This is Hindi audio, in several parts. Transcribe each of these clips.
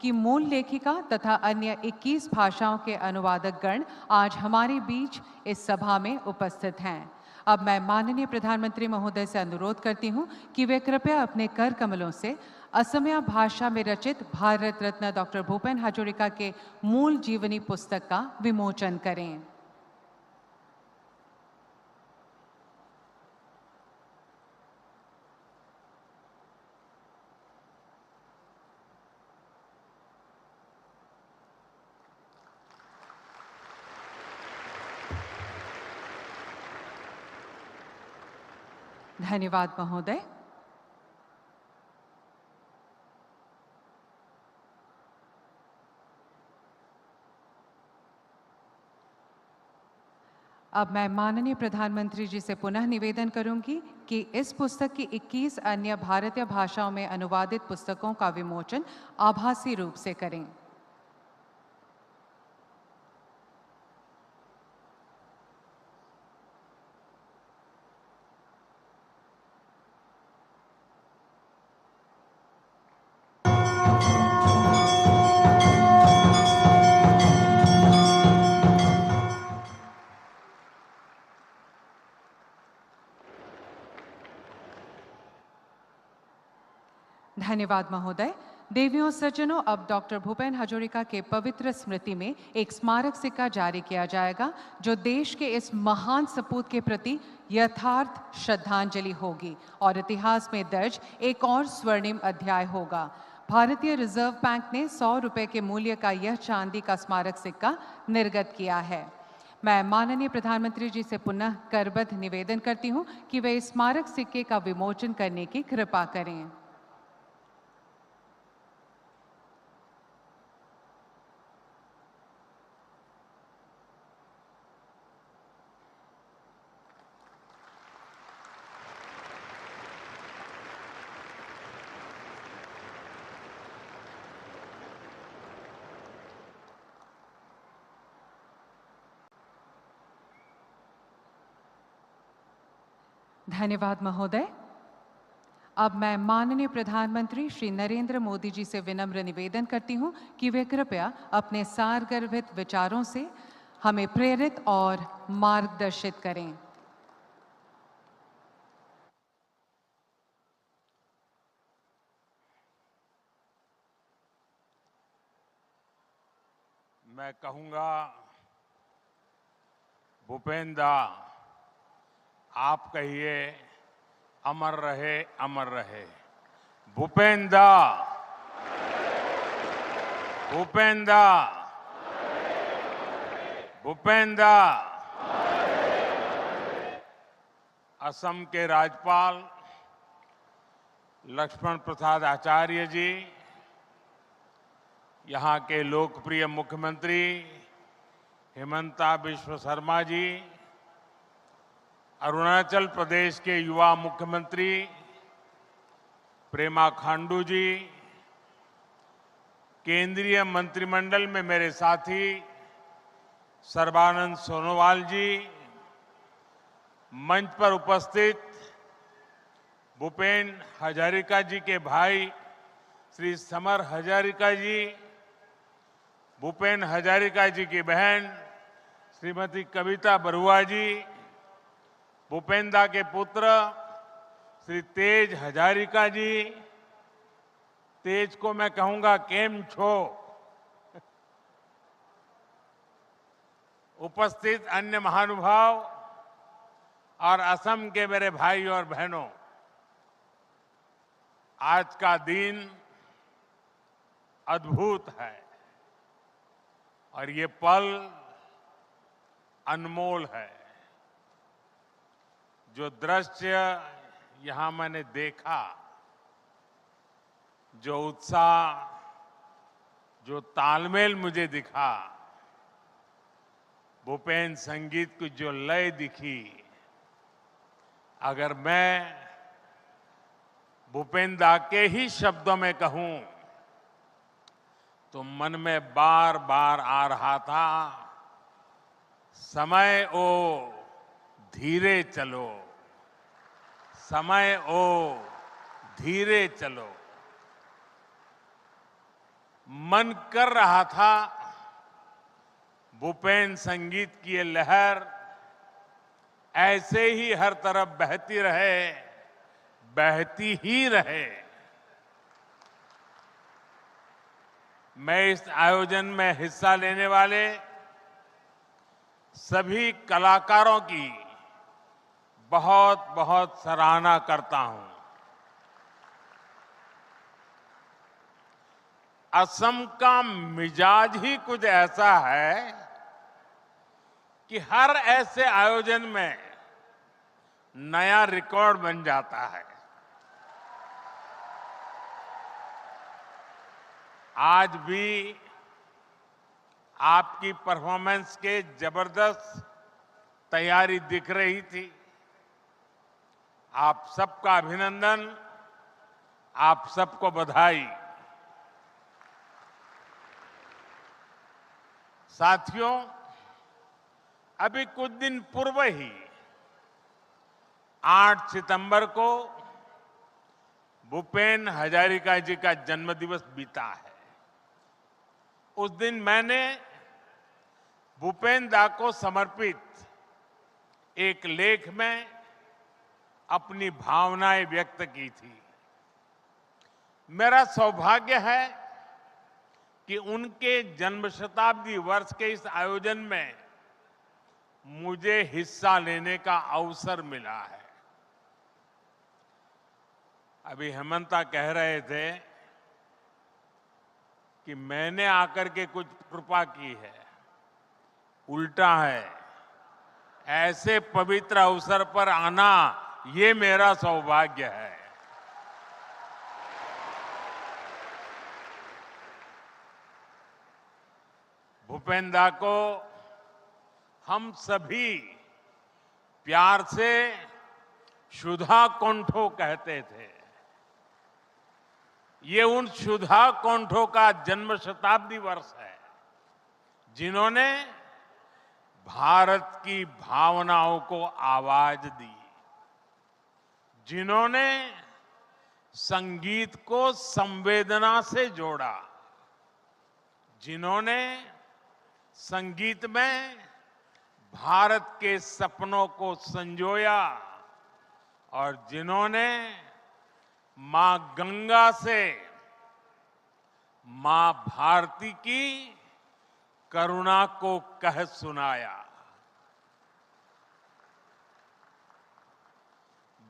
कि मूल लेखिका तथा अन्य 21 भाषाओं के अनुवादक गण आज हमारे बीच इस सभा में उपस्थित हैं। अब मैं माननीय प्रधानमंत्री महोदय से अनुरोध करती हूं कि वे कृपया अपने कर कमलों से असमिया भाषा में रचित भारत रत्न डॉक्टर भूपेन हाजरिका के मूल जीवनी पुस्तक का विमोचन करें। धन्यवाद महोदय। अब मैं माननीय प्रधानमंत्री जी से पुनः निवेदन करूंगी कि इस पुस्तक की 21 अन्य भारतीय भाषाओं में अनुवादित पुस्तकों का विमोचन आभासी रूप से करें। धन्यवाद महोदय। देवियों सज्जनों, अब डॉक्टर भूपेन हाजरिका के पवित्र स्मृति में एक स्मारक सिक्का जारी किया जाएगा जो देश के इस महान सपूत के प्रति यथार्थ श्रद्धांजलि होगी और इतिहास में दर्ज एक और स्वर्णिम अध्याय होगा। भारतीय रिजर्व बैंक ने 100 रुपए के मूल्य का यह चांदी का स्मारक सिक्का निर्गत किया है। मैं माननीय प्रधानमंत्री जी से पुनः करबद्ध निवेदन करती हूँ कि वे इस स्मारक सिक्के का विमोचन करने की कृपा करें। धन्यवाद महोदय। अब मैं माननीय प्रधानमंत्री श्री नरेंद्र मोदी जी से विनम्र निवेदन करती हूं कि वे कृपया अपने सारगर्भित विचारों से हमें प्रेरित और मार्गदर्शित करें। मैं कहूंगा, भूपेन दा, आप कहिए अमर रहे, अमर रहे। भूपेन दा, भूपेन दा, भूपेन दा। असम के राज्यपाल लक्ष्मण प्रसाद आचार्य जी, यहाँ के लोकप्रिय मुख्यमंत्री हिमंता बिश्व शर्मा जी, अरुणाचल प्रदेश के युवा मुख्यमंत्री प्रेमा खांडू जी, केंद्रीय मंत्रिमंडल में मेरे साथी सर्बानंद सोनोवाल जी, मंच पर उपस्थित भूपेन हजारिका जी के भाई श्री समर हजारिका जी, भूपेन हजारिका जी की बहन श्रीमती कविता बरुआ जी, भूपेन दा के पुत्र श्री तेज हजारिका जी, तेज को मैं कहूंगा केम छो, उपस्थित अन्य महानुभाव और असम के मेरे भाई और बहनों, आज का दिन अद्भुत है और ये पल अनमोल है। जो दृश्य यहां मैंने देखा, जो उत्साह, जो तालमेल मुझे दिखा, भूपेन संगीत की जो लय दिखी, अगर मैं भूपेन दा के ही शब्दों में कहूं तो मन में बार बार आ रहा था, समय ओ धीरे चलो, समय ओ धीरे चलो। मन कर रहा था भूपेन संगीत की ये लहर ऐसे ही हर तरफ बहती रहे, बहती ही रहे। मैं इस आयोजन में हिस्सा लेने वाले सभी कलाकारों की बहुत बहुत सराहना करता हूं। असम का मिजाज ही कुछ ऐसा है कि हर ऐसे आयोजन में नया रिकॉर्ड बन जाता है। आज भी आपकी परफॉर्मेंस के जबरदस्त तैयारी दिख रही थी। आप सबका अभिनंदन, आप सबको बधाई। साथियों, अभी कुछ दिन पूर्व ही 8 सितंबर को भूपेन हजारिका जी का जन्मदिवस बीता है। उस दिन मैंने भूपेन दा को समर्पित एक लेख में अपनी भावनाएं व्यक्त की थी। मेरा सौभाग्य है कि उनके जन्म शताब्दी वर्ष के इस आयोजन में मुझे हिस्सा लेने का अवसर मिला है। अभी हेमंता कह रहे थे कि मैंने आकर के कुछ कृपा की है। उल्टा है, ऐसे पवित्र अवसर पर आना ये मेरा सौभाग्य है। भूपेन दा को हम सभी प्यार से सुधा कौंठो कहते थे। ये उन सुधा कौंठो का जन्म शताब्दी वर्ष है जिन्होंने भारत की भावनाओं को आवाज दी, जिन्होंने संगीत को संवेदना से जोड़ा, जिन्होंने संगीत में भारत के सपनों को संजोया और जिन्होंने मां गंगा से मां भारती की करुणा को कह सुनाया।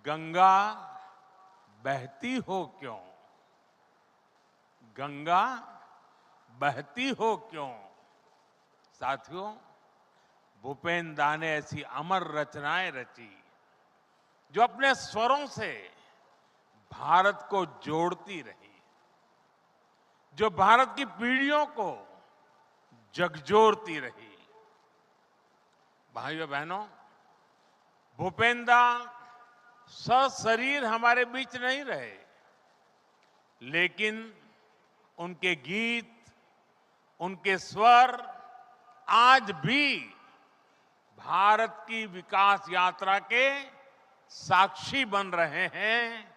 गंगा बहती हो क्यों, गंगा बहती हो क्यों। साथियों, भूपेन दा ने ऐसी अमर रचनाएं रची जो अपने स्वरों से भारत को जोड़ती रही, जो भारत की पीढ़ियों को झकझोरती रही। भाइयों बहनों, भूपेन दा सशरीर हमारे बीच नहीं रहे, लेकिन उनके गीत, उनके स्वर आज भी भारत की विकास यात्रा के साक्षी बन रहे हैं,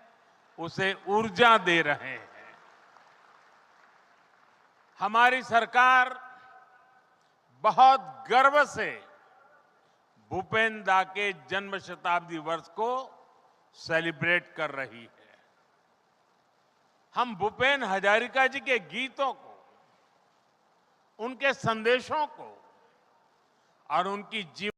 उसे ऊर्जा दे रहे हैं। हमारी सरकार बहुत गर्व से भूपेन दा के जन्म शताब्दी वर्ष को सेलिब्रेट कर रही है। हम भूपेन हजारिका जी के गीतों को, उनके संदेशों को और उनकी जीवन